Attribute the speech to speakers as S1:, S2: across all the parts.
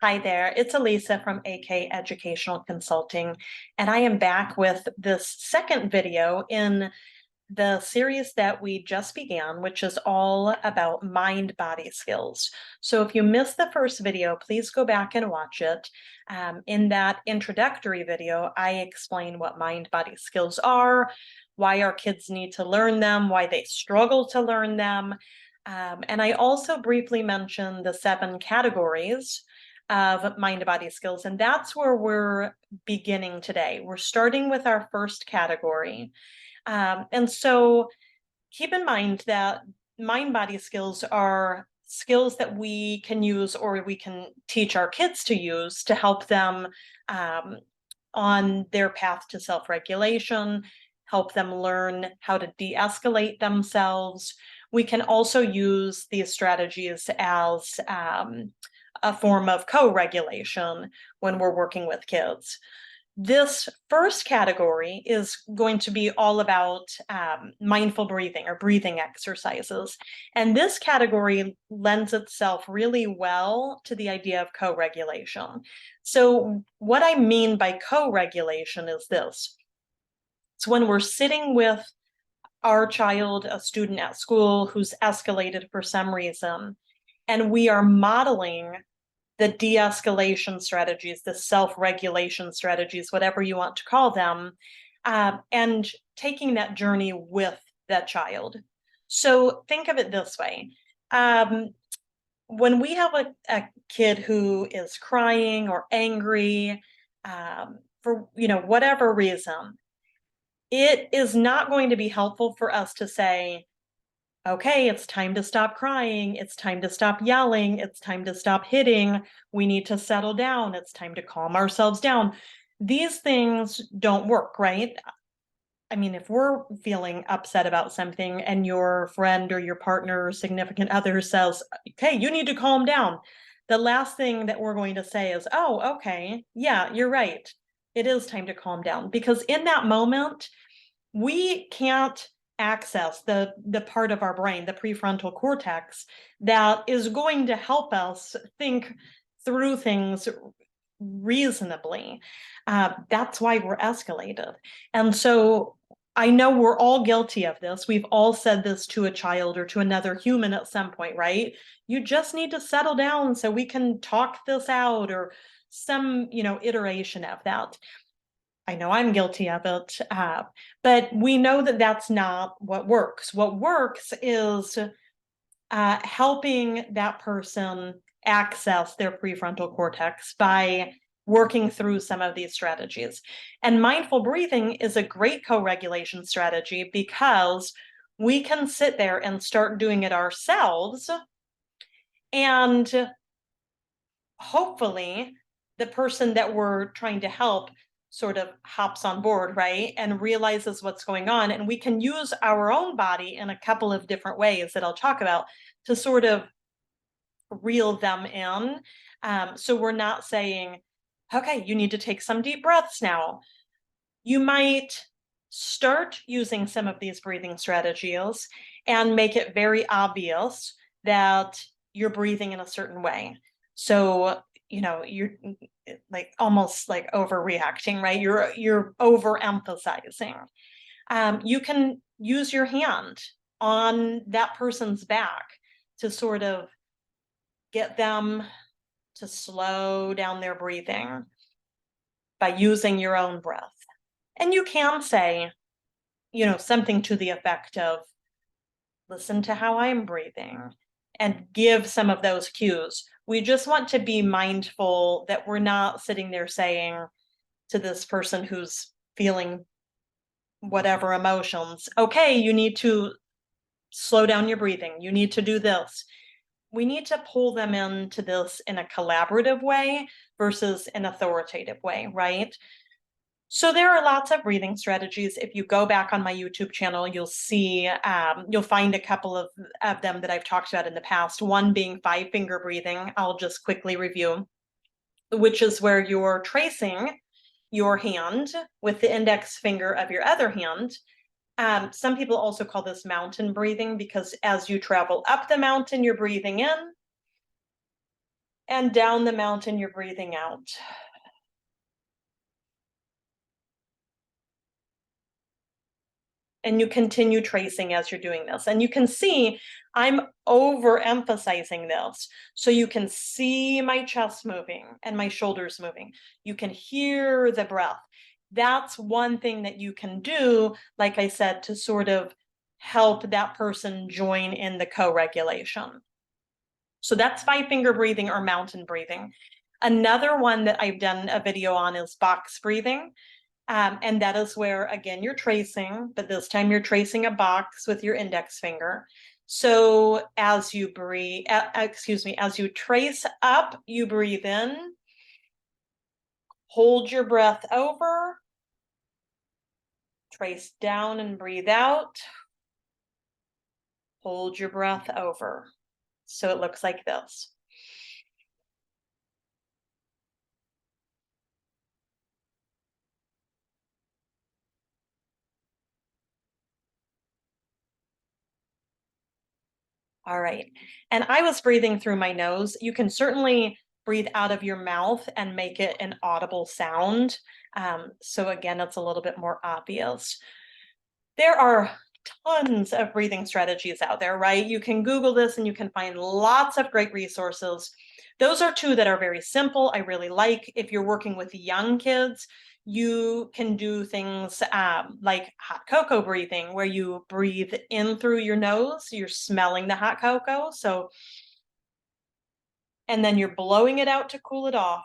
S1: Hi there, it's Elisa from AK Educational Consulting, and I am back with this second video in the series that we just began, which is all about mind-body skills. So if you missed the first video, please go back and watch it. In that introductory video, I explain what mind-body skills are, why our kids need to learn them, why they struggle to learn them, and I also briefly mentioned the 7 categories of mind-body skills, and that's where we're beginning today. We're starting with our first category. And so keep in mind that mind-body skills are skills that we can use or we can teach our kids to use to help them on their path to self-regulation, help them learn how to de-escalate themselves. We can also use these strategies as a form of co-regulation when we're working with kids. This first category is going to be all about mindful breathing or breathing exercises. And this category lends itself really well to the idea of co-regulation. So what I mean by co-regulation is this. It's when we're sitting with our child, a student at school who's escalated for some reason, and we are modeling the de-escalation strategies, the self-regulation strategies, whatever you want to call them, and taking that journey with that child. So think of it this way. When we have a kid who is crying or angry for whatever reason, it is not going to be helpful for us to say, okay, it's time to stop crying. It's time to stop yelling. It's time to stop hitting. We need to settle down. It's time to calm ourselves down. These things don't work, right? I mean, if we're feeling upset about something and your friend or your partner or significant other says, okay, you need to calm down, the last thing that we're going to say is, oh, okay, yeah, you're right. It is time to calm down. Because in that moment, we can't access the part of our brain, the prefrontal cortex, that is going to help us think through things reasonably. That's why we're escalated. And so I know we're all guilty of this. We've all said this to a child or to another human at some point, right? You just need to settle down so we can talk this out, or some, iteration of that. I know I'm guilty of it, but we know that that's not what works. What works is helping that person access their prefrontal cortex by working through some of these strategies. And mindful breathing is a great co-regulation strategy because we can sit there and start doing it ourselves, and hopefully the person that we're trying to help sort of hops on board, right, and realizes what's going on. And we can use our own body in a couple of different ways that I'll talk about to sort of reel them in. So we're not saying, okay, you need to take some deep breaths now. You might start using some of these breathing strategies and make it very obvious that you're breathing in a certain way. So, you're like almost like overreacting, right? You're overemphasizing. You can use your hand on that person's back to sort of get them to slow down their breathing by using your own breath. And you can say, something to the effect of, listen to how I'm breathing, and give some of those cues. We just want to be mindful that we're not sitting there saying to this person who's feeling whatever emotions, okay, you need to slow down your breathing. You need to do this. We need to pull them into this in a collaborative way versus an authoritative way, right? So there are lots of breathing strategies. If you go back on my YouTube channel, you'll see, you'll find a couple of them that I've talked about in the past, one being 5-finger breathing. I'll just quickly review, which is where you're tracing your hand with the index finger of your other hand. Some people also call this mountain breathing because as you travel up the mountain, you're breathing in. And down the mountain, you're breathing out. And you continue tracing as you're doing this. And you can see I'm overemphasizing this. So you can see my chest moving and my shoulders moving. You can hear the breath. That's one thing that you can do, like I said, to sort of help that person join in the co-regulation. So that's 5-finger breathing or mountain breathing. Another one that I've done a video on is box breathing. And that is where, again, you're tracing, but this time you're tracing a box with your index finger. So as you breathe, as you trace up, you breathe in, hold your breath over, trace down and breathe out, hold your breath over. So it looks like this. All right. And I was breathing through my nose. You can certainly breathe out of your mouth and make it an audible sound. So again, it's a little bit more obvious. There are tons of breathing strategies out there, right? You can Google this and you can find lots of great resources. Those are two that are very simple. I really like. If you're working with young kids, you can do things like hot cocoa breathing, where you breathe in through your nose, you're smelling the hot cocoa. So, and then you're blowing it out to cool it off.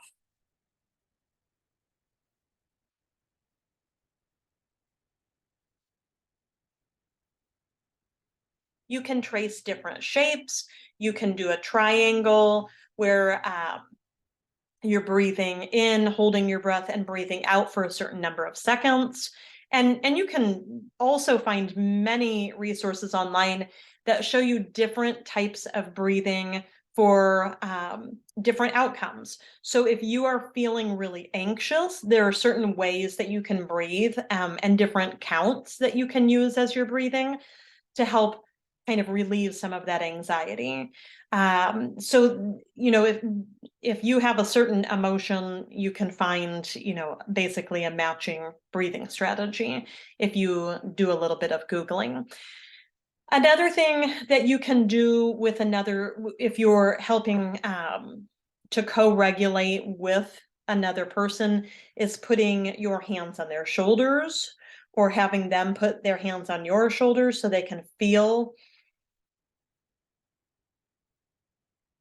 S1: You can trace different shapes. You can do a triangle where you're breathing in, holding your breath, and breathing out for a certain number of seconds. And you can also find many resources online that show you different types of breathing for different outcomes. So if you are feeling really anxious, there are certain ways that you can breathe and different counts that you can use as you're breathing to help kind of relieve some of that anxiety. So, you know, if you have a certain emotion, you can find, you know, basically a matching breathing strategy if you do a little bit of Googling. Another thing that you can do with if you're helping to co-regulate with another person, is putting your hands on their shoulders or having them put their hands on your shoulders so they can feel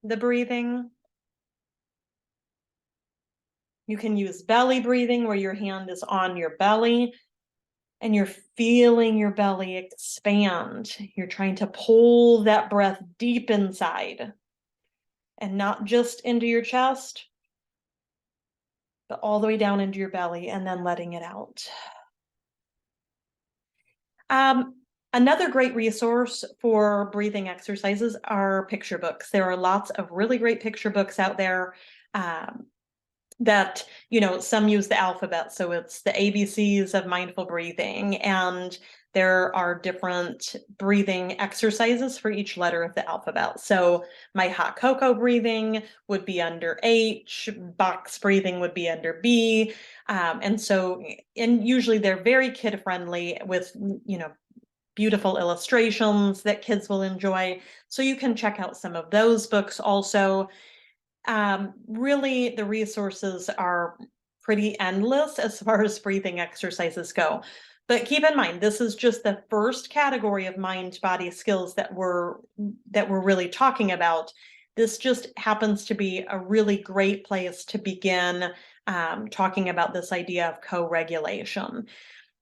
S1: the breathing. You can use belly breathing, where your hand is on your belly and you're feeling your belly expand. You're trying to pull that breath deep inside and not just into your chest, but all the way down into your belly and then letting it out. Another great resource for breathing exercises are picture books. There are lots of really great picture books out there that, you know, some use the alphabet. So it's the ABCs of mindful breathing, and there are different breathing exercises for each letter of the alphabet. So my hot cocoa breathing would be under H, box breathing would be under B. And usually they're very kid friendly with, you know, beautiful illustrations that kids will enjoy. So you can check out some of those books also. Really, the resources are pretty endless as far as breathing exercises go. But keep in mind, this is just the first category of mind-body skills that we're really talking about. This just happens to be a really great place to begin talking about this idea of co-regulation.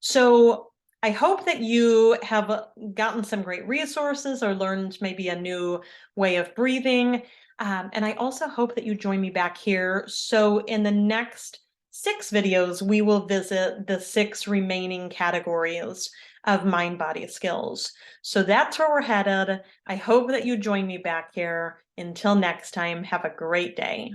S1: So I hope that you have gotten some great resources or learned maybe a new way of breathing. And I also hope that you join me back here. So in the next 6 videos, we will visit the 6 remaining categories of mind-body skills. So that's where we're headed. I hope that you join me back here. Until next time, have a great day.